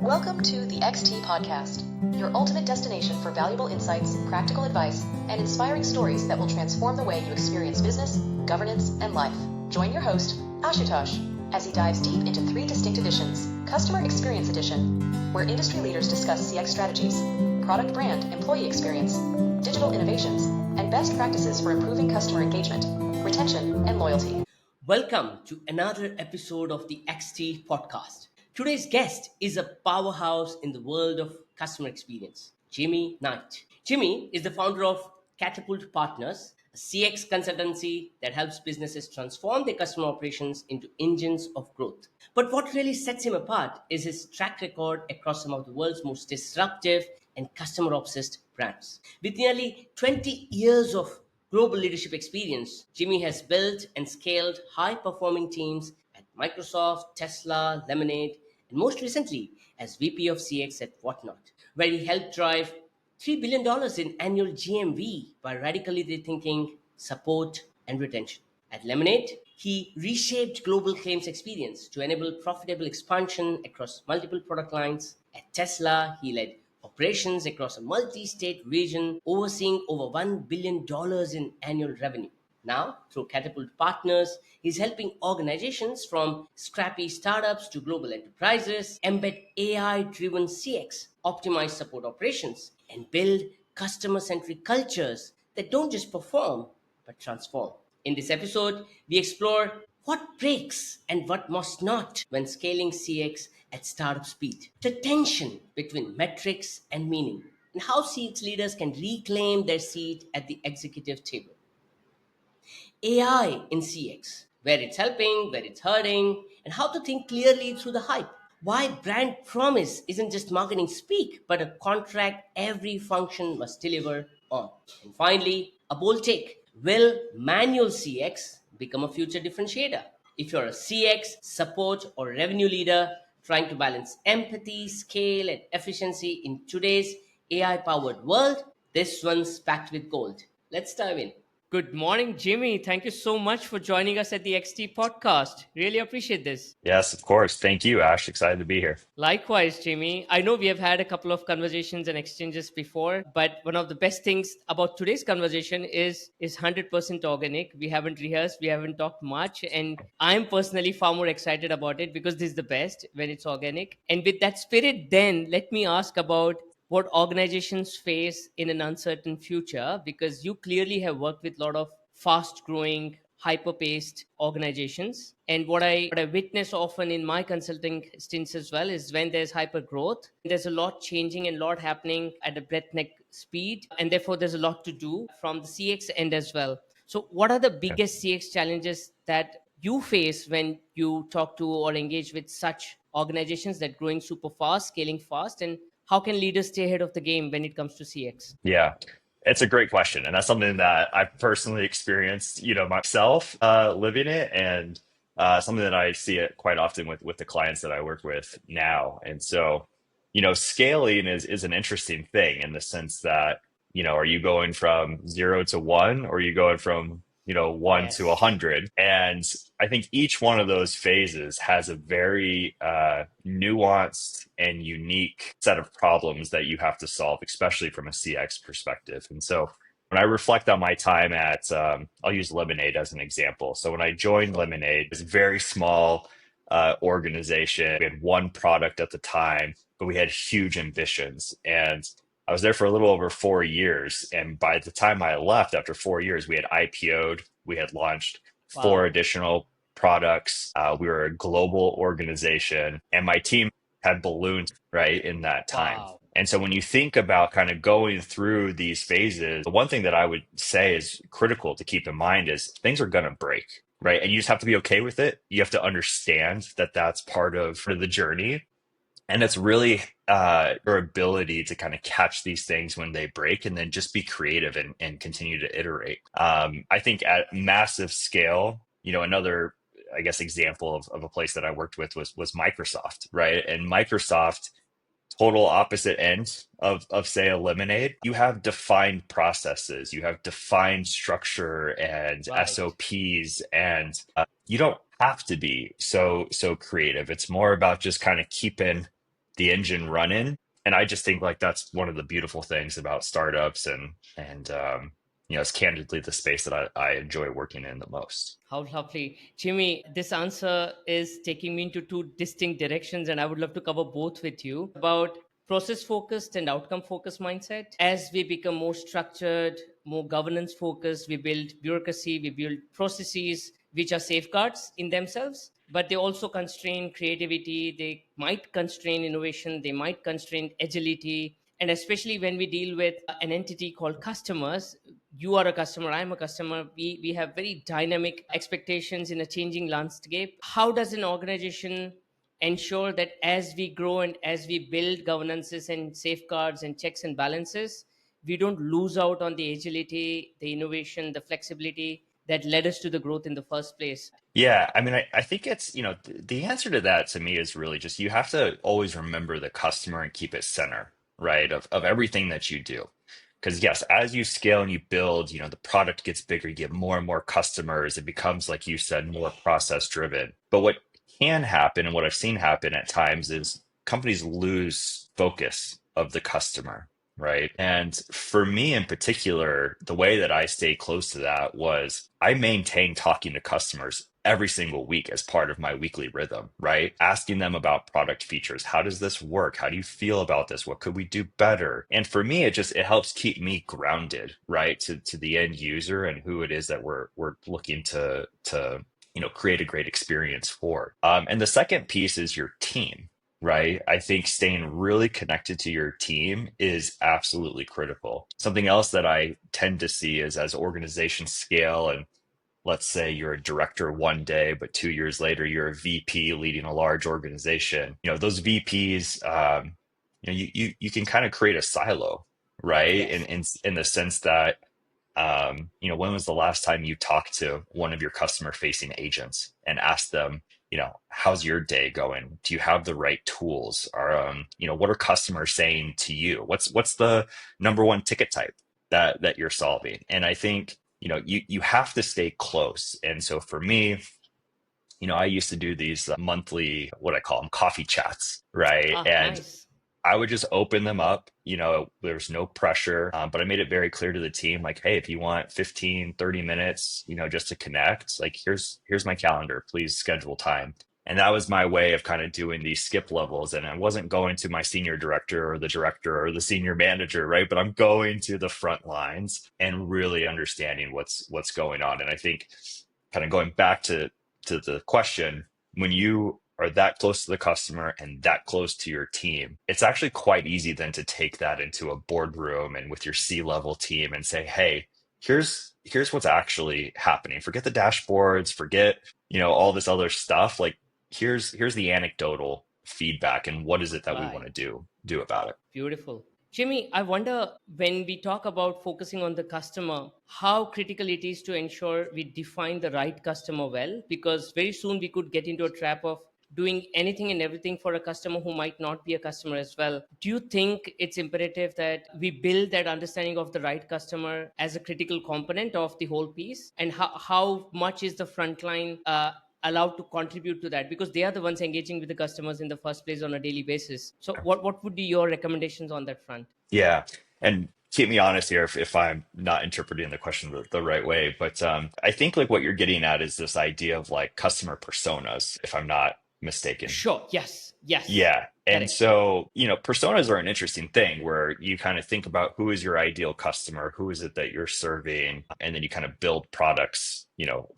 Welcome to the XT Podcast, your ultimate destination for valuable insights, practical advice, and inspiring stories that will transform the way you experience business, governance, and life. Join your host, Ashutosh, as he dives deep into three distinct editions: Customer Experience Edition, where industry leaders discuss CX strategies, product brand, employee experience, digital innovations, and best practices for improving customer engagement, retention, and loyalty. Welcome to another episode of the XT Podcast. Today's guest is a powerhouse in the world of customer experience, Jimmy Knight. Jimmy is the founder of Catapult Partners, a CX consultancy that helps businesses transform their customer operations into engines of growth. But what really sets him apart is his track record across some of the world's most disruptive and customer-obsessed brands. With nearly 20 years of global leadership experience, Jimmy has built and scaled high-performing teams at Microsoft, Tesla, Lemonade, and most recently as VP of CX at Whatnot, where he helped drive $3 billion in annual GMV by radically rethinking support and retention. At Lemonade, he reshaped global claims experience to enable profitable expansion across multiple product lines. At Tesla, he led operations across a multi-state region, overseeing over $1 billion in annual revenue. Now, through Catapult Partners, he's helping organizations from scrappy startups to global enterprises embed AI-driven CX, optimize support operations, and build customer-centric cultures that don't just perform, but transform. In this episode, we explore what breaks and what must not when scaling CX at startup speed, the tension between metrics and meaning, and how CX leaders can reclaim their seat at the executive table. AI in CX, where it's helping, where it's hurting, and how to think clearly through the hype. Why brand promise isn't just marketing speak, but a contract every function must deliver on. And finally, a bold take. Will manual CX become a future differentiator? If you're a CX, support, or revenue leader trying to balance empathy, scale, and efficiency in today's AI powered world, this one's packed with gold. Let's dive in. Good morning, Jimmy. Thank you so much for joining us at the XT podcast. Really appreciate this. Yes, of course. Thank you, Ash. Excited to be here. Likewise, Jimmy. I know we have had a couple of conversations and exchanges before, but one of the best things about today's conversation is 100% organic. We haven't rehearsed, we haven't talked much, and I'm personally far more excited about it because this is the best when it's organic. And with that spirit, then let me ask about what organizations face in an uncertain future, because you clearly have worked with a lot of fast growing, hyper paced organizations. And what I witness often in my consulting stints as well is when there's hyper growth, there's a lot changing and a lot happening at a breathtaking speed. And therefore, there's a lot to do from the CX end as well. So, what are the biggest CX challenges that you face when you talk to or engage with such organizations that growing super fast, scaling fast, and how can leaders stay ahead of the game when it comes to CX? Yeah, it's a great question. And that's something that I've personally experienced, myself living it and something that I see it quite often with the clients that I work with now. And so, scaling is an interesting thing in the sense that, are you going from 0 to 1 or are you going from, 1 to Yes. 100? And I think each one of those phases has a very nuanced and unique set of problems that you have to solve, especially from a CX perspective. And so when I reflect on my time at, I'll use Lemonade as an example. So when I joined Sure. Lemonade, it was a very small organization. We had one product at the time, but we had huge ambitions. And I was there for a little over 4 years. And by the time I left after 4 years, we had IPO'd, we had launched four Wow. additional products. We were a global organization, and my team had ballooned right in that time. Wow. And so when you think about kind of going through these phases, the one thing that I would say is critical to keep in mind is things are going to break, right? And you just have to be okay with it. You have to understand that that's part of the journey. And it's really your ability to kind of catch these things when they break and then just be creative and continue to iterate. I think at massive scale, another, I guess, example of a place that I worked with was Microsoft, right? And Microsoft, total opposite end of say a Lemonade, you have defined processes, you have defined structure and Right. SOPs, and you don't have to be so creative. It's more about just kind of keeping the engine running. And I just think like that's one of the beautiful things about startups and it's candidly the space that I enjoy working in the most. How lovely. Jimmy, this answer is taking me into two distinct directions, and I would love to cover both with you about process focused and outcome focused mindset. As we become more structured, more governance focused, we build bureaucracy, we build processes which are safeguards in themselves, but they also constrain creativity, they might constrain innovation, they might constrain agility. And especially when we deal with an entity called customers, you are a customer, I'm a customer, we have very dynamic expectations in a changing landscape. How does an organization ensure that as we grow and as we build governances and safeguards and checks and balances, we don't lose out on the agility, the innovation, the flexibility that led us to the growth in the first place? Yeah, I mean, I think it's, the answer to that to me is really just you have to always remember the customer and keep it center, right, of everything that you do. Because yes, as you scale and you build, the product gets bigger, you get more and more customers, it becomes, like you said, more process driven. But what can happen and what I've seen happen at times is companies lose focus of the customer, right? And for me in particular, the way that I stay close to that was I maintain talking to customers every single week as part of my weekly rhythm, right? Asking them about product features. How does this work? How do you feel about this? What could we do better? And for me, it helps keep me grounded, right? To the end user and who it is that we're looking to create a great experience for. And the second piece is your team, right? I think staying really connected to your team is absolutely critical. Something else that I tend to see is as organizations scale, and let's say you're a director one day, but 2 years later, you're a VP leading a large organization. Those VPs, you can kind of create a silo, right? Yes. In the sense that, when was the last time you talked to one of your customer facing agents and asked them, how's your day going? Do you have the right tools? Or, what are customers saying to you? What's the number one ticket type that you're solving? And I think, you have to stay close. And so for me, I used to do these monthly, what I call them, coffee chats, right? Ah, And nice. I would just open them up. There's no pressure, but I made it very clear to the team, like, hey, if you want 15, 30 minutes, just to connect, like, here's my calendar, please schedule time. And that was my way of kind of doing these skip levels. And I wasn't going to my senior director or the director or the senior manager, right? But I'm going to the front lines and really understanding what's going on. And I think kind of going back to the question, when you are that close to the customer and that close to your team, it's actually quite easy then to take that into a boardroom and with your C-level team and say, hey, here's what's actually happening. Forget the dashboards, forget, all this other stuff. Like, here's the anecdotal feedback and what is it that we want Right. to do about it. Beautiful. Jimmy, I wonder when we talk about focusing on the customer, how critical it is to ensure we define the right customer well, because very soon we could get into a trap of doing anything and everything for a customer who might not be a customer as well. Do you think it's imperative that we build that understanding of the right customer as a critical component of the whole piece? And how much is the frontline allowed to contribute to that, because they are the ones engaging with the customers in the first place on a daily basis? So what would be your recommendations on that front? Yeah. And keep me honest here if I'm not interpreting the question the right way. But I think like what you're getting at is this idea of like customer personas, if I'm not mistaken. Sure. Yes. Yeah. And Correct. so, personas are an interesting thing where you kind of think about who is your ideal customer, who is it that you're serving, and then you kind of build products,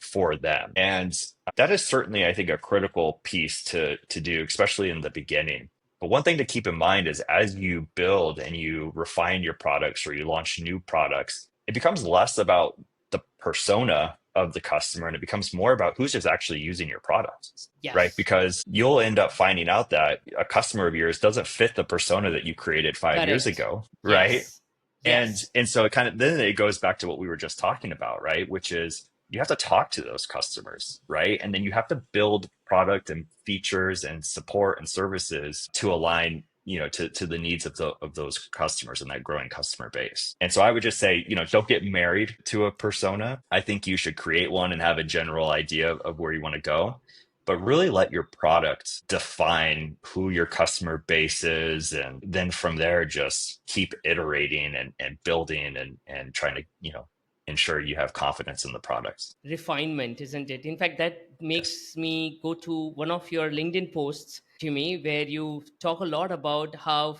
for them. And that is certainly, I think, a critical piece to do, especially in the beginning. But one thing to keep in mind is as you build and you refine your products or you launch new products, it becomes less about the persona of the customer and it becomes more about who's just actually using your product, right? Yes. Because you'll end up finding out that a customer of yours doesn't fit the persona that you created 5 years Correct. ago, right? Yes. Yes. And so it kind of then it goes back to what we were just talking about, right? Which is you have to talk to those customers, right? And then you have to build product and features and support and services to align, to the needs of those customers and that growing customer base. And so I would just say, don't get married to a persona. I think you should create one and have a general idea of where you want to go. but really let your product define who your customer base is. And then from there, just keep iterating and building and trying to, ensure you have confidence in the products. Refinement, isn't it? In fact, that Yes. makes me go to one of your LinkedIn posts, Jimmy, where you talk a lot about how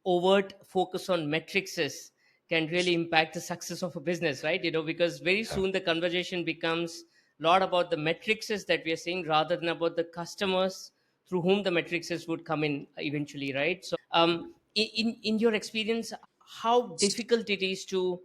overt focus on matrices can really impact the success of a business, right? Because very Yeah. soon the conversation becomes a lot about the matrices that we are seeing rather than about the customers through whom the matrices would come in eventually, right? So, in your experience, how difficult it is to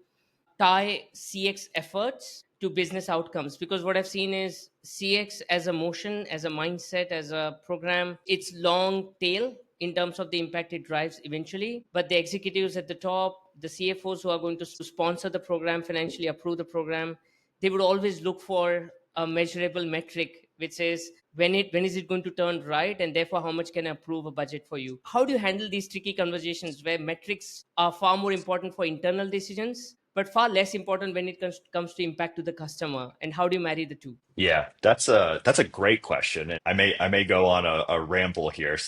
tie CX efforts to business outcomes, because what I've seen is CX as a motion, as a mindset, as a program, it's long tail in terms of the impact it drives eventually. But the executives at the top, the CFOs who are going to sponsor the program, financially approve the program, they would always look for a measurable metric which says when is it going to turn right, and therefore how much can I approve a budget for you. How do you handle these tricky conversations where metrics are far more important for internal decisions but far less important when it comes to impact to the customer, and how do you marry the two? Yeah, that's a great question. And I may go on a ramble here.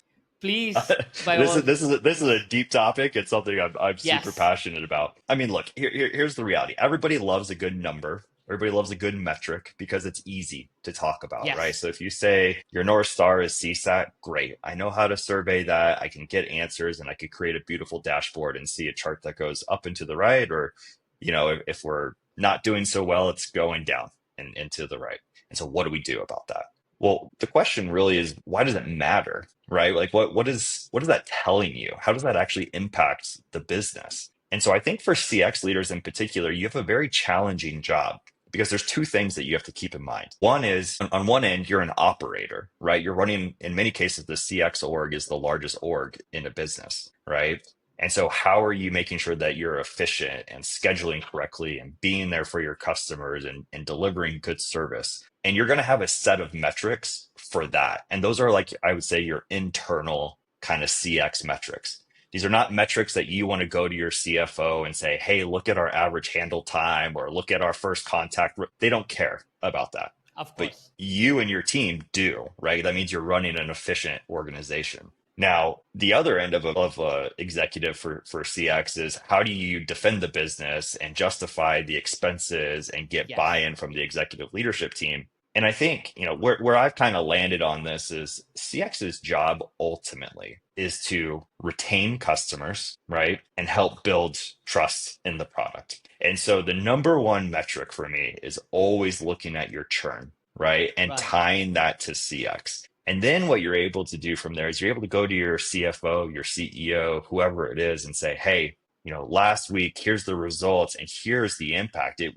Please, by This all. is a deep topic. It's something I'm super Yes. passionate about. I mean, look, here's the reality. Everybody loves a good number. Everybody loves a good metric because it's easy to talk about, right? Yes. So if you say your North Star is CSAT, great. I know how to survey that. I can get answers and I could create a beautiful dashboard and see a chart that goes up and to the right, or, if we're not doing so well, it's going down and to the right. And so what do we do about that? Well, the question really is, why does it matter, right? Like what is that telling you? How does that actually impact the business? And so I think for CX leaders in particular, you have a very challenging job because there's two things that you have to keep in mind. One is on one end, you're an operator, right? You're running, in many cases, the CX org is the largest org in a business, right? And so, how are you making sure that you're efficient and scheduling correctly and being there for your customers and delivering good service? And you're going to have a set of metrics for that. And those are, like, I would say, your internal kind of CX metrics. These are not metrics that you want to go to your CFO and say, hey, look at our average handle time or look at our first contact. They don't care about that. Of But course. you and your team do, right? That means you're running an efficient organization. Now, the other end of a executive for CX is, how do you defend the business and justify the expenses and get Yes. buy-in from the executive leadership team? And I think, where I've kind of landed on this is CX's job ultimately is to retain customers, right? And help build trust in the product. And so the number one metric for me is always looking at your churn, right? And Right. tying that to CX. And then what you're able to do from there is you're able to go to your CFO, your CEO, whoever it is, and say, hey, last week, here's the results and here's the impact. It,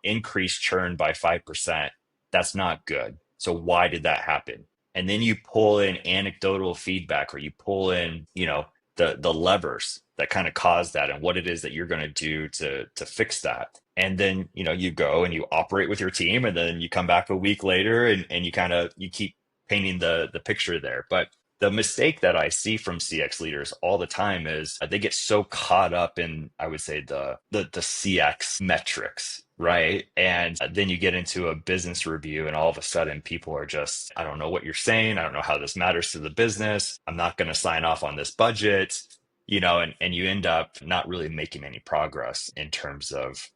increased churn by 5%. That's not good. So why did that happen? And then you pull in anecdotal feedback, or you pull in, the levers that kind of cause that and what it is that you're going to do to fix that. And then, you go and you operate with your team, and then you come back a week later and you keep painting the picture there. But the mistake that I see from CX leaders all the time is they get so caught up in, I would say, the CX metrics, right? And then you get into a business review and all of a sudden people are just, I don't know what you're saying. I don't know how this matters to the business. I'm not going to sign off on this budget, and you end up not really making any progress in terms of,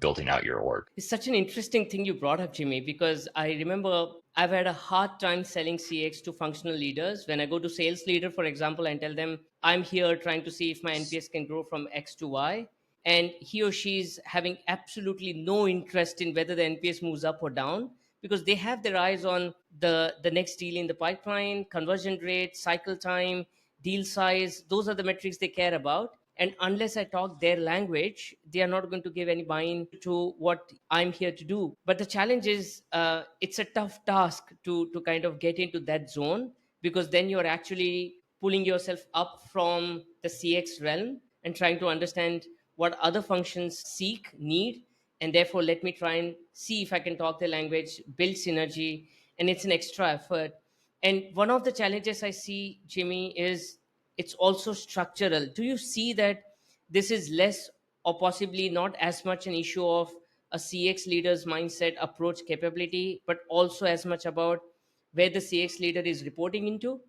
building out your org. It's such an interesting thing you brought up, Jimmy, because I remember I've had a hard time selling CX to functional leaders. When I go to sales leader, for example, and tell them I'm here trying to see if my NPS can grow from X to Y, and he or she's having absolutely no interest in whether the NPS moves up or down, because they have their eyes on the next deal in the pipeline, conversion rate, cycle time, deal size. Those are the metrics they care about. And unless I talk their language, they are not going to give any buy-in to what I'm here to do. But the challenge is, it's a tough task to kind of get into that zone, because then you're actually pulling yourself up from the CX realm and trying to understand what other functions seek, need, and therefore let me try and see if I can talk their language, build synergy, and it's an extra effort. And one of the challenges I see, Jimmy, is it's also structural. Do you see that this is less, or possibly not as much, an issue of a CX leader's mindset, approach, capability, but also as much about where the CX leader is reporting into.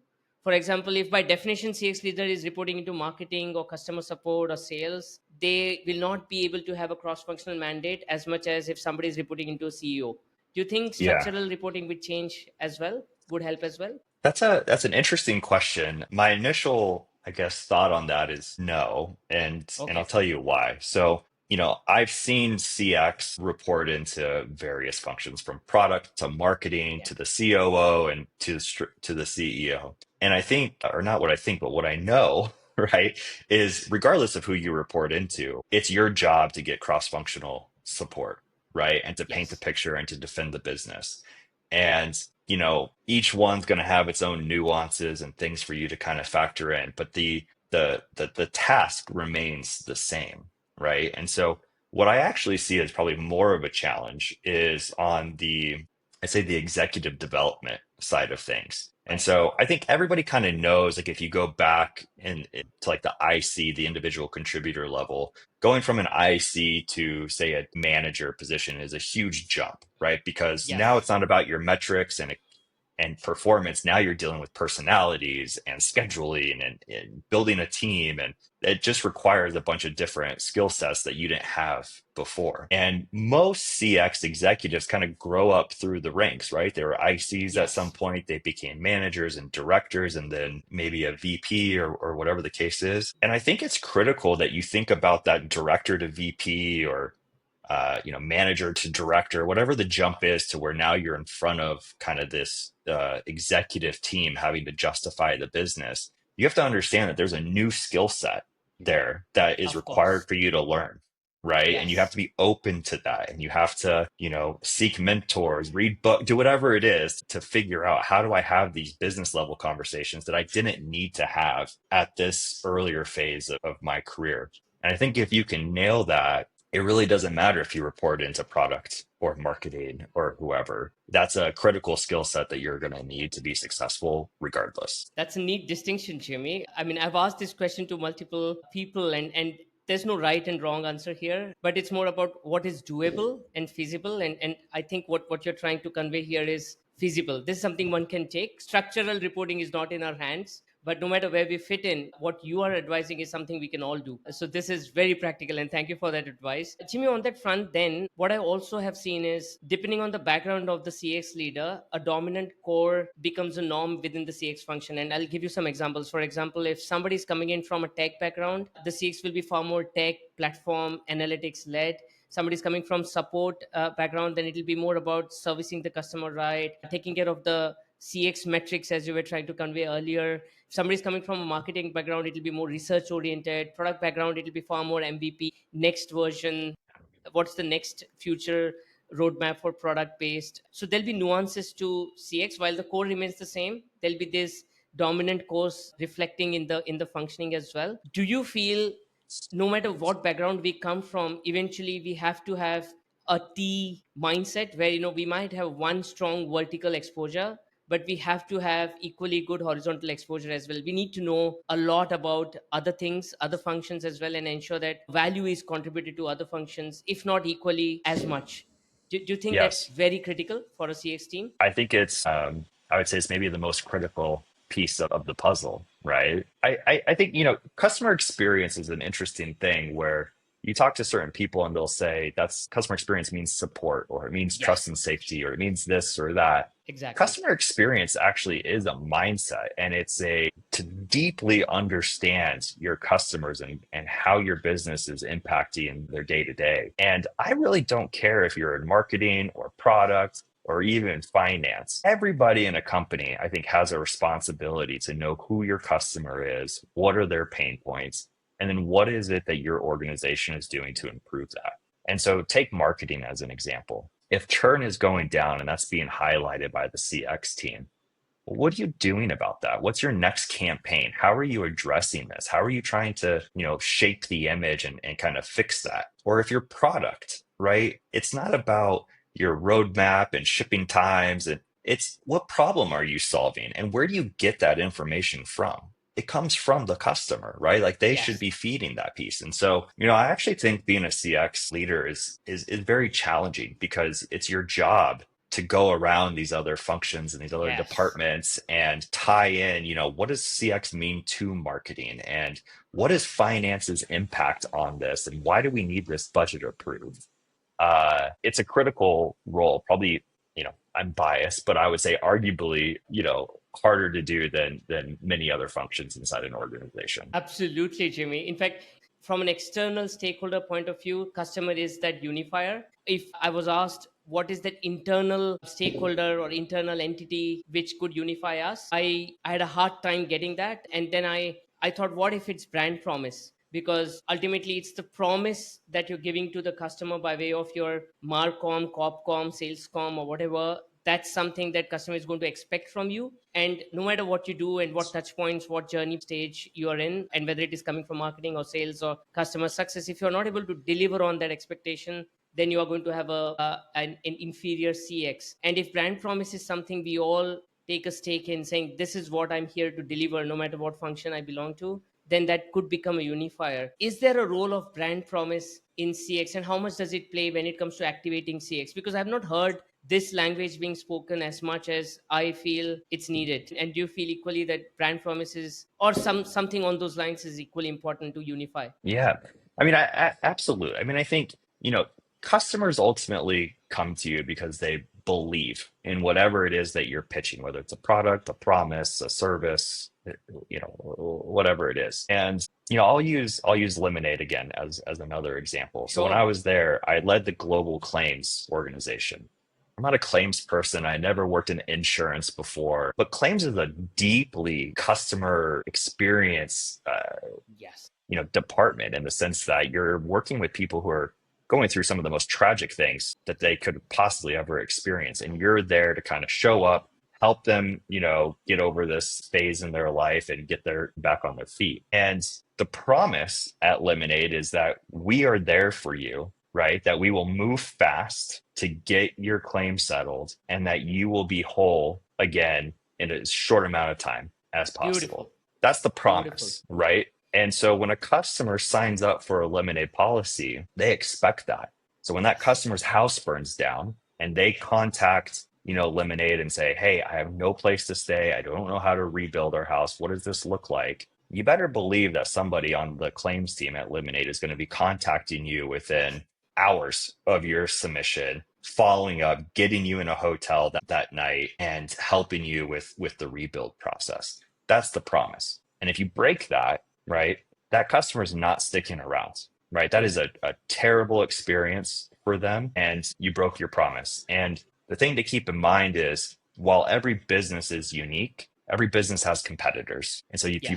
For example, if by definition CX leader is reporting into marketing or customer support or sales, they will not be able to have a cross-functional mandate as much as if somebody is reporting into a CEO. Do you think Yeah. structural reporting would change as well? Would help as well? That's an interesting question. My initial, I guess, thought on that is no, and I'll Okay. tell you why. So, I've seen CX report into various functions from product to marketing Yeah. to the COO and to the CEO. And I think, or not what I think, but what I know, right, is regardless of who you report into, it's your job to get cross-functional support, right, and to paint the Yes. picture and to defend the business. And each one's going to have its own nuances and things for you to kind of factor in, but the task remains the same, right? And so what I actually see as probably more of a challenge is on I'd say the executive development side of things. And Right. so I think everybody kind of knows, like if you go back to like the IC, the individual contributor level, going from an IC to say a manager position is a huge jump, right? Because now Yes. it's not about your metrics and performance. Now you're dealing with personalities and scheduling and building a team. And it just requires a bunch of different skill sets that you didn't have before. And most CX executives kind of grow up through the ranks, right? They were ICs at some Yes. point, they became managers and directors, and then maybe a VP or whatever the case is. And I think it's critical that you think about that director to VP or manager to director, whatever the jump is to where now you're in front of kind of this executive team having to justify the business. You have to understand that there's a new skill set there that is Of required course. for you to learn. Right. And you have Yes. to be open to that. And you have to, seek mentors, read book, do whatever it is to figure out how do I have these business level conversations that I didn't need to have at this earlier phase of my career. And I think if you can nail that, it really doesn't matter if you report into product or marketing or whoever. That's a critical skill set that you're going to need to be successful regardless. That's a neat distinction, Jimmy. I mean, I've asked this question to multiple people, and there's no right and wrong answer here, but it's more about what is doable and feasible. And I think what you're trying to convey here is feasible. This is something one can take. Structural reporting is not in our hands. But no matter where we fit in, what you are advising is something we can all do. So this is very practical, and thank you for that advice. Jimmy, on that front, then, what I also have seen is depending on the background of the CX leader, a dominant core becomes a norm within the CX function. And I'll give you some examples. For example, if somebody is coming in from a tech background, the CX will be far more tech, platform, analytics led. Somebody's coming from support background, then it'll be more about servicing the customer right, taking care of the CX metrics as you were trying to convey earlier. If somebody's coming from a marketing background, it'll be more research oriented. Product background, it'll be far more MVP, next version, what's the next future roadmap for product based. So there'll be nuances to CX while the core remains the same. There'll be this dominant course reflecting in the functioning as well. Do you feel no matter what background we come from, eventually we have to have a T mindset where we might have one strong vertical exposure, but we have to have equally good horizontal exposure as well. We need to know a lot about other things, other functions as well, and ensure that value is contributed to other functions, if not equally as much. Do you think that's Yes. very critical for a CX team? I think I would say it's maybe the most critical piece of the puzzle, right? I think, customer experience is an interesting thing where you talk to certain people and they'll say that's customer experience means support or it means trust Yes, and safety or it means this or that. exactly. Customer experience actually is a mindset and it's to deeply understand your customers and how your business is impacting their day to day. And I really don't care if you're in marketing or product or even finance. Everybody in a company, I think, has a responsibility to know who your customer is, what are their pain points, and then what is it that your organization is doing to improve that. And so take marketing as an example. If churn is going down and that's being highlighted by the CX team, well, what are you doing about that? What's your next campaign? How are you addressing this? How are you trying to, shape the image and kind of fix that? Or if your product, right? It's not about your roadmap and shipping times. And it's what problem are you solving? And where do you get that information from? It comes from the customer, right? Like they should Yes. be feeding that piece. And so, I actually think being a CX leader is very challenging because it's your job to go around these other functions and these other Yes. departments and tie in, what does CX mean to marketing? And what is finance's impact on this? And why do we need this budget approved? It's a critical role. Probably, I'm biased, but I would say arguably, harder to do than many other functions inside an organization. Absolutely, Jimmy. In fact, from an external stakeholder point of view, customer is that unifier. If I was asked what is that internal stakeholder or internal entity which could unify us, I had a hard time getting that. And then I thought, what if it's brand promise? Because ultimately it's the promise that you're giving to the customer by way of your marcom, copcom, salescom, or whatever. That's something that customer is going to expect from you. And no matter what you do and what touch points, what journey stage you are in, and whether it is coming from marketing or sales or customer success, if you're not able to deliver on that expectation, then you are going to have an inferior CX. And if brand promise is something we all take a stake in, saying this is what I'm here to deliver no matter what function I belong to, then that could become a unifier. Is there a role of brand promise in CX, and how much does it play when it comes to activating CX? Because I've not heard this language being spoken as much as I feel it's needed. And do you feel equally that brand promises or something on those lines is equally important to unify? Yeah. I mean, absolutely. I mean, I think, customers ultimately come to you because they believe in whatever it is that you're pitching, whether it's a product, a promise, a service, whatever it is. And, I'll use Lemonade again as another example. So when I Sure. was there, I led the global claims organization. I'm not a claims person. I never worked in insurance before, but claims is a deeply customer experience Yes. department, in the sense that you're working with people who are going through some of the most tragic things that they could possibly ever experience, and you're there to kind of show up, help them get over this phase in their life and get their back on their feet. And the promise at Lemonade is that we are there for you, right? That we will move fast to get your claim settled, and that you will be whole again in a short amount of time as possible. Beautiful. That's the Beautiful. promise, right? And so when a customer signs up for a Lemonade policy, they expect that. So when that customer's house burns down and they contact, Lemonade and say, "Hey, I have no place to stay. I don't know how to rebuild our house. What does this look like?" You better believe that somebody on the claims team at Lemonade is going to be contacting you within hours of your submission, following up, getting you in a hotel that night, and helping you with the rebuild process. That's the promise. And if you break that, right, that customer is not sticking around, right? That is a terrible experience for them, and you broke your promise. And the thing to keep in mind is, while every business is unique, every business has competitors. And so if Yes.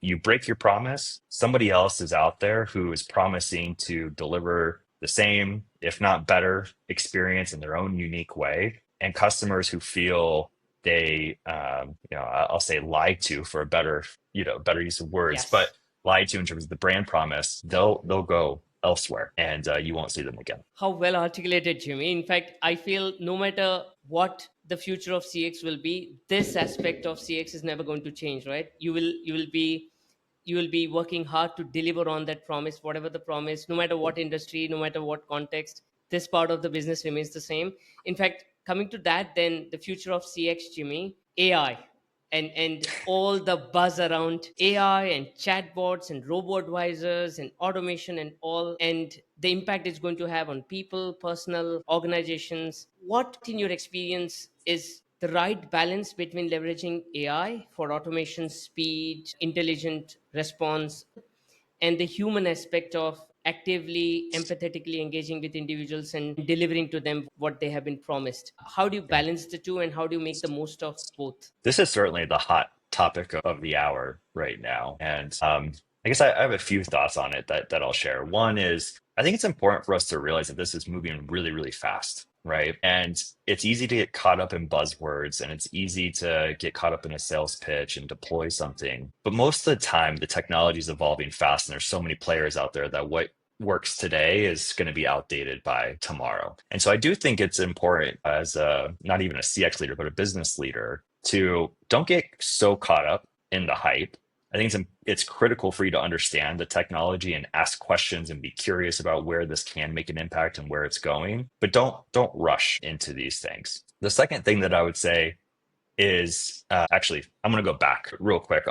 you break your promise, somebody else is out there who is promising to deliver the same, if not better, experience in their own unique way. And customers who feel they, I'll say lied to, for a better use of words, but Yes. lied to in terms of the brand promise, they'll go elsewhere, and you won't see them again. How well articulated, Jimmy. In fact, I feel no matter what the future of CX will be, this aspect of CX is never going to change, right? You will be working hard to deliver on that promise, whatever the promise, no matter what industry, no matter what context, this part of the business remains the same. In fact, coming to that, then the future of CX, Jimmy, AI, and all the buzz around AI and chatbots and robo advisors and automation and all, and the impact it's going to have on people, personal organizations. What, in your experience, is the right balance between leveraging AI for automation, speed, intelligent response, and the human aspect of actively, empathetically engaging with individuals and delivering to them what they have been promised? How do you Yeah. balance the two, and how do you make the most of both? This is certainly the hot topic of the hour right now. And I guess I have a few thoughts on it that I'll share. One is, I think it's important for us to realize that this is moving really, really fast, right? And it's easy to get caught up in buzzwords, and it's easy to get caught up in a sales pitch and deploy something. But most of the time, the technology is evolving fast, and there's so many players out there that what works today is going to be outdated by tomorrow. And so I do think it's important, as not even a CX leader, but a business leader, to don't get so caught up in the hype. I think it's critical for you to understand the technology and ask questions and be curious about where this can make an impact and where it's going. But don't rush into these things. The second thing that I would say is actually, I'm going to go back real quick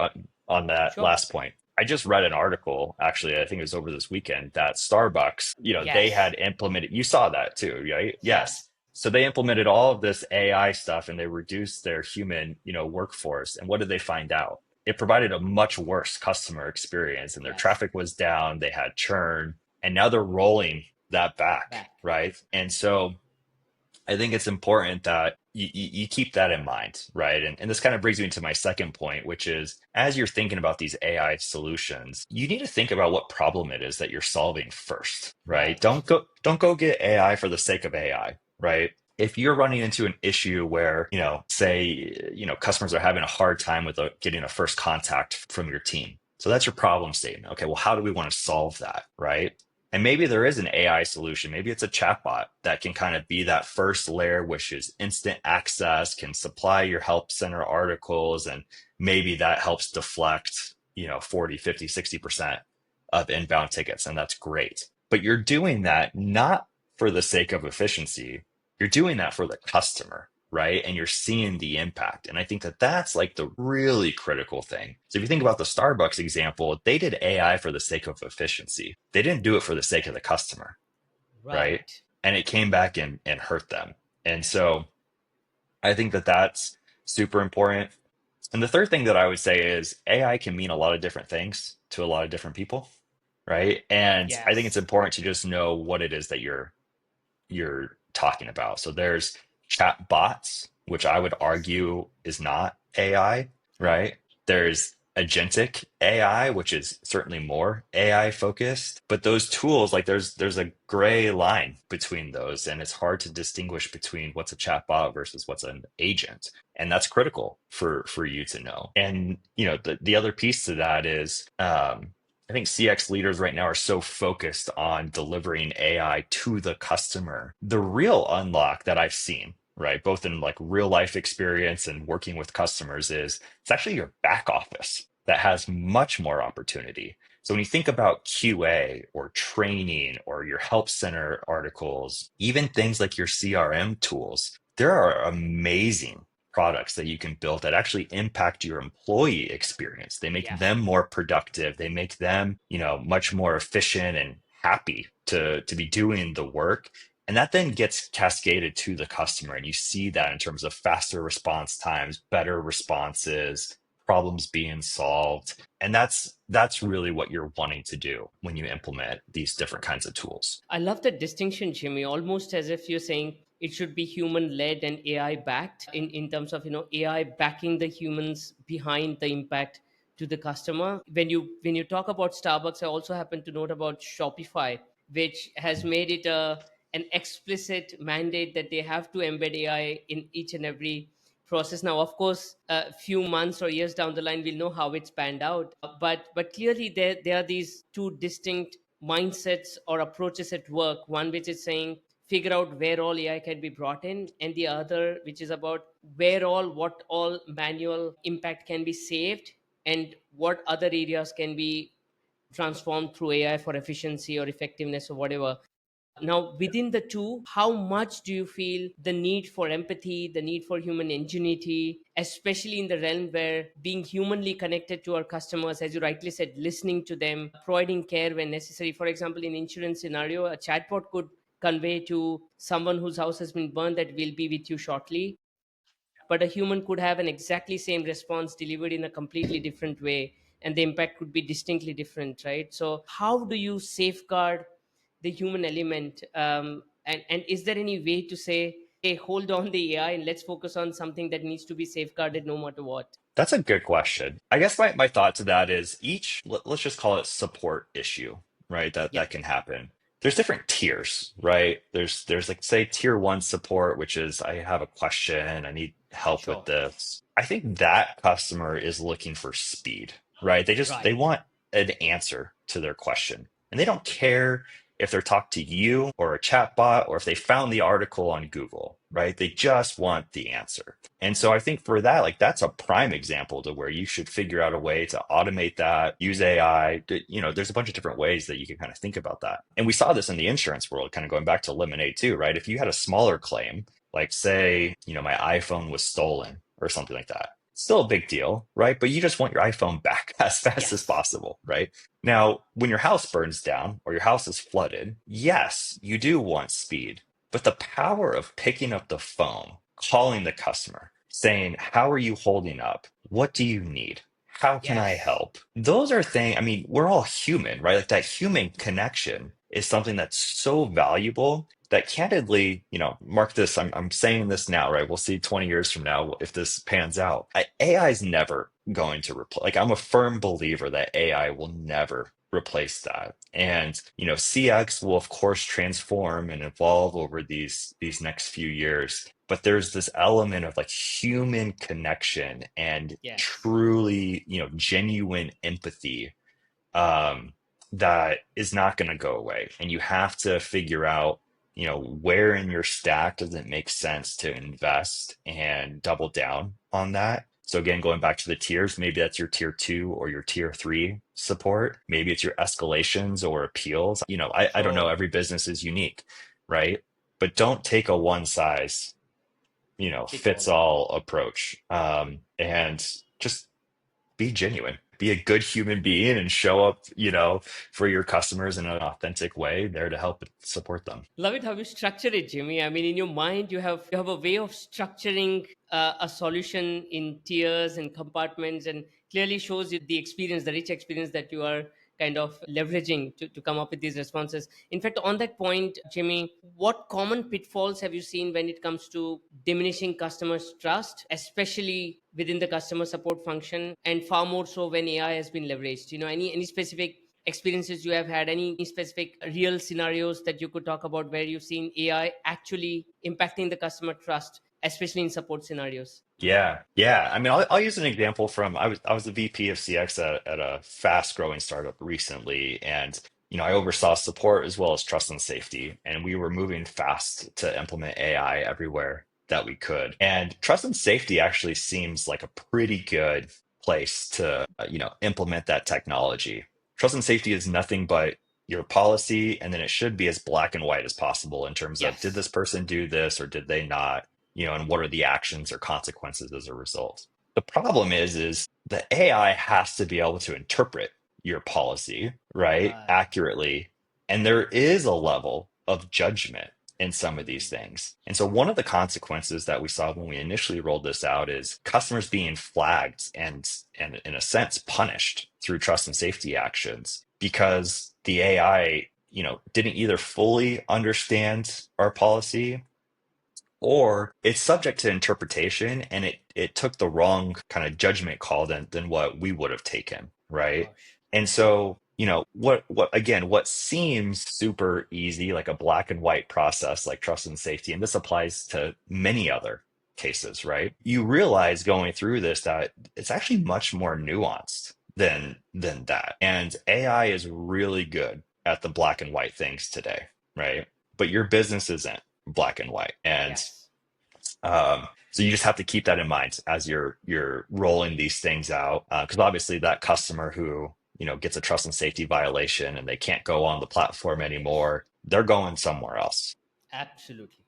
on that Sure. last point. I just read an article, actually, I think it was over this weekend, that Starbucks, they Yes. had implemented, you saw that too, right? Yeah. Yes. So they implemented all of this AI stuff and they reduced their human, workforce. And what did they find out? It provided a much worse customer experience and their Yes. traffic was down, they had churn, and now they're rolling that back, Back. right? And so I think it's important that you keep that in mind, right? And this kind of brings me to my second point, which is as you're thinking about these AI solutions, you need to think about what problem it is that you're solving first, right? Right. Don't go get AI for the sake of AI, right? If you're running into an issue where, say, customers are having a hard time with getting a first contact from your team. So that's your problem statement. Okay, well, how do we want to solve that, right? And maybe there is an AI solution. Maybe it's a chatbot that can kind of be that first layer, which is instant access, can supply your help center articles, and maybe that helps deflect, 40, 50, 60% of inbound tickets. And that's great. But you're doing that not for the sake of efficiency. You're doing that for the customer, right? And you're seeing the impact. And I think that that's like the really critical thing. So if you think about the Starbucks example, they did AI for the sake of efficiency. They didn't do it for the sake of the customer, right? Right. And it came back and hurt them. And so I think that that's super important. And the third thing that I would say is AI can mean a lot of different things to a lot of different people, right? And I think it's Yes. important to just know what it is that you're talking about. So there's chat bots, which I would Yes. argue is not AI, Right. right? There's agentic AI, which is certainly more AI focused, but those tools, like there's a gray line between those, and it's hard to distinguish between what's a chat bot versus what's an agent. And that's critical for you to know. And the other piece to that is I think CX leaders right now are so focused on delivering AI to the customer. The real unlock that I've seen, right, both in like real life experience and working with customers, is it's actually your back office that has much more opportunity. So when you think about QA or training or your help center articles, even things like your CRM tools, there are amazing products that you can build that actually impact your employee experience. They make Yes. them more productive. They make them, much more efficient and happy to be doing the work. And that then gets cascaded to the customer. And you see that in terms of faster response times, better responses, problems being solved. And that's really what you're wanting to do when you implement these different kinds of tools. I love that distinction, Jimmy, almost as if you're saying it should be human led and AI backed in terms of, AI backing the humans behind the impact to the customer. When you talk about Starbucks, I also happen to note about Shopify, which has made it an explicit mandate that they have to embed AI in each and every process. Now, of course, a few months or years down the line, we'll know how it's panned out. But clearly, there are these two distinct mindsets or approaches at work. One which is saying figure out where all AI can be brought in, and the other which is about what all manual impact can be saved, and what other areas can be transformed through AI for efficiency or effectiveness or whatever. Now, within the two, how much do you feel the need for empathy, the need for human ingenuity, especially in the realm where being humanly connected to our customers, as you rightly said, listening to them, providing care when necessary? For example, in insurance scenario, a chatbot could convey to someone whose house has been burned that we'll be with you shortly, but a human could have an exactly same response delivered in a completely different way, and the impact could be distinctly different, right? So how do you safeguard the human element, and is there any way to say, hey, hold on the AI and let's focus on something that needs to be safeguarded no matter what? That's a good question. I guess my thought to that is let's just call it support issue, right? That Yep. can happen. There's different tiers, right? There's like say tier one support, which is I have a question, I need help with Sure. this. I think that customer is looking for speed, right? They Right. want an answer to their question. And they don't care if they're talked to you or a chatbot, or if they found the article on Google, right? They just want the answer. And so I think for that, like that's a prime example to where you should figure out a way to automate that, use AI. There's a bunch of different ways that you can kind of think about that. And we saw this in the insurance world, kind of going back to Lemonade too, right? If you had a smaller claim, like say, my iPhone was stolen or something like that, still a big deal, right? But you just want your iPhone back as fast as Yes. possible, right? Now, when your house burns down or your house is flooded, yes, you do want speed, but the power of picking up the phone, calling the customer, saying, how are you holding up? What do you need? How can I Yes. help? Those are things, I mean, we're all human, right? Like that human connection is something that's so valuable that candidly, mark this, I'm saying this now, right? We'll see 20 years from now if this pans out. AI is never going to replace, like, I'm a firm believer that AI will never replace that. And, CX will of course transform and evolve over these next few years. But there's this element of like human connection and Yes. truly, genuine empathy that is not going to go away. And you have to figure out, where in your stack does it make sense to invest and double down on that. So again, going back to the tiers, maybe that's your tier 2 or your tier 3 support. Maybe it's your escalations or appeals. I don't know. Sure. Every business is unique, right? But don't take a one size, Fits fits all. all approach. And just be genuine, be a good human being and show up, for your customers in an authentic way, there to help support them. Love it how you structure it, Jimmy. I mean, in your mind, you have a way of structuring a solution in tiers and compartments, and clearly shows you the experience, the rich experience that you are kind of leveraging to come up with these responses. In fact, on that point, Jimmy, what common pitfalls have you seen when it comes to diminishing customers' trust, especially within the customer support function, and far more so when AI has been leveraged? Any specific experiences you have had, any specific real scenarios that you could talk about where you've seen AI actually impacting the customer trust, especially in support scenarios? Yeah. I mean, I'll use an example from I was the VP of CX at a fast growing startup recently, and I oversaw support as well as trust and safety, and we were moving fast to implement AI everywhere that we could. And trust and safety actually seems like a pretty good place to implement that technology. Trust and safety is nothing but your policy, and then it should be as black and white as possible in terms of, did Yes. this person do this or did they not? And what are the actions or consequences as a result? The problem is the AI has to be able to interpret your policy, right, Right. accurately. And there is a level of judgment in some of these Mm. things. And so one of the consequences that we saw when we initially rolled this out is customers being flagged and in a sense punished through trust and safety actions because the AI, didn't either fully understand our policy, or it's subject to interpretation and it took the wrong kind of judgment call than what we would have taken, right? Gosh. And so, what seems super easy, like a black and white process, like trust and safety, and this applies to many other cases, right? You realize going through this that it's actually much more nuanced than that. And AI is really good at the black and white things today, right? But your business isn't black and white. And Yes. so you just have to keep that in mind as you're rolling these things out, because obviously that customer who gets a trust and safety violation and they can't go on the platform anymore, they're going somewhere else. Absolutely.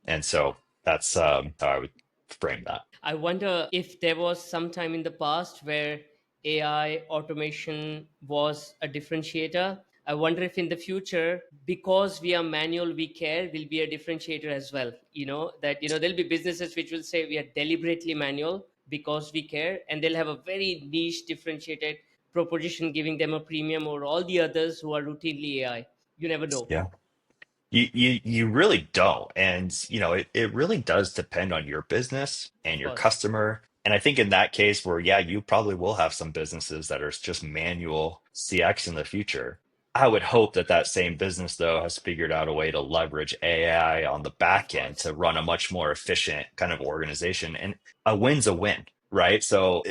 And so that's how I would frame that. I wonder if there was some time in the past where AI automation was a differentiator. I wonder if in the future, because we are manual, we care, will be a differentiator as well. There'll be businesses which will say we are deliberately manual because we care, and they'll have a very niche differentiated proposition giving them a premium over all the others who are routinely AI. You never know. Yeah. You really don't. And it really does depend on your business and Of your course. customer. And I think in that case where, yeah, you probably will have some businesses that are just manual CX in the future. I would hope that that same business though has figured out a way to leverage AI on the Of back end course. to run a much more efficient kind of organization. And a win's a win, right? So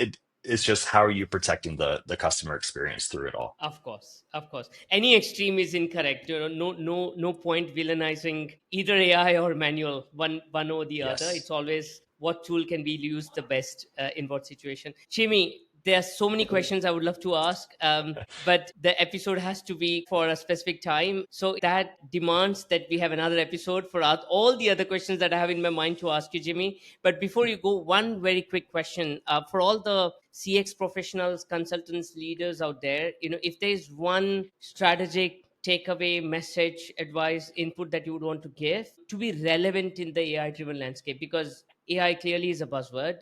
It's just how are you protecting the customer experience through it all? Of course, of course. Any extreme is incorrect. No point villainizing either AI or manual, one or the other. Yes. It's always what tool can be used the best in what situation. Jimmy, there are so many questions I would love to ask, but the episode has to be for a specific time. So that demands that we have another episode for all the other questions that I have in my mind to ask you, Jimmy. But before you go, one very quick question for all the CX professionals, consultants, leaders out there. If there's one strategic takeaway, message, advice, input that you would want to give to be relevant in the AI driven landscape, because AI clearly is a buzzword.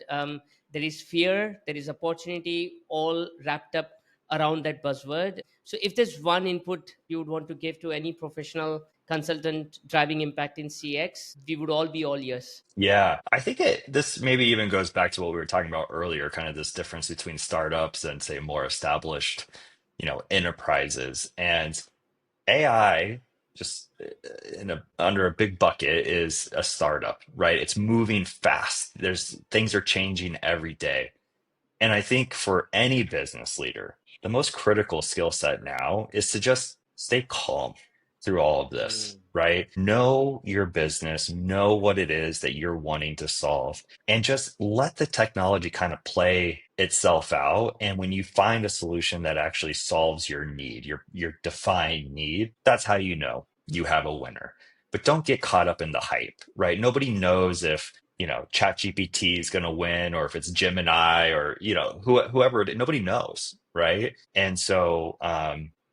There is fear, there is opportunity, all wrapped up around that buzzword. So, if there's one input you would want to give to any professional consultant driving impact in CX, we would all be all ears. Yeah, I think this maybe even goes back to what we were talking about earlier, kind of this difference between startups and say more established, enterprises. And AI just under a big bucket is a startup, right? It's moving fast. There's things are changing every day. And I think for any business leader, the most critical skill set now is to just stay calm through all of this, right? Know your business, know what it is that you're wanting to solve, and just let the technology kind of play itself out. And when you find a solution that actually solves your need, your defined need, that's how you know you have a winner. But don't get caught up in the hype, right? Nobody knows if ChatGPT is going to win, or if it's Gemini, or whoever nobody knows, right? And so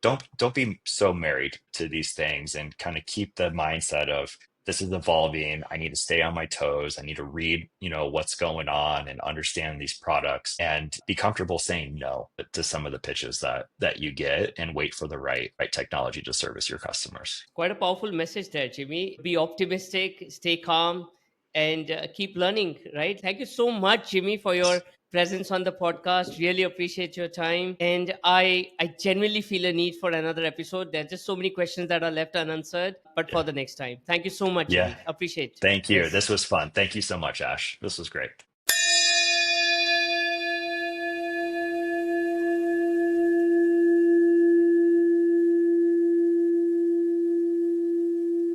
don't be so married to these things, and kind of keep the mindset of this is evolving. I need to stay on my toes. I need to read, what's going on and understand these products, and be comfortable saying no to some of the pitches that you get, and wait for the right technology to service your customers. Quite a powerful message there, Jimmy. Be optimistic, stay calm, and keep learning, right? Thank you so much, Jimmy, for your presence on the podcast. Really appreciate your time. And I genuinely feel a need for another episode. There are just so many questions that are left unanswered, but for Yeah. the next time. Thank you so much, Yeah. Jimmy. Appreciate Thank you. this. This was fun. Thank you so much, Ash. This was great.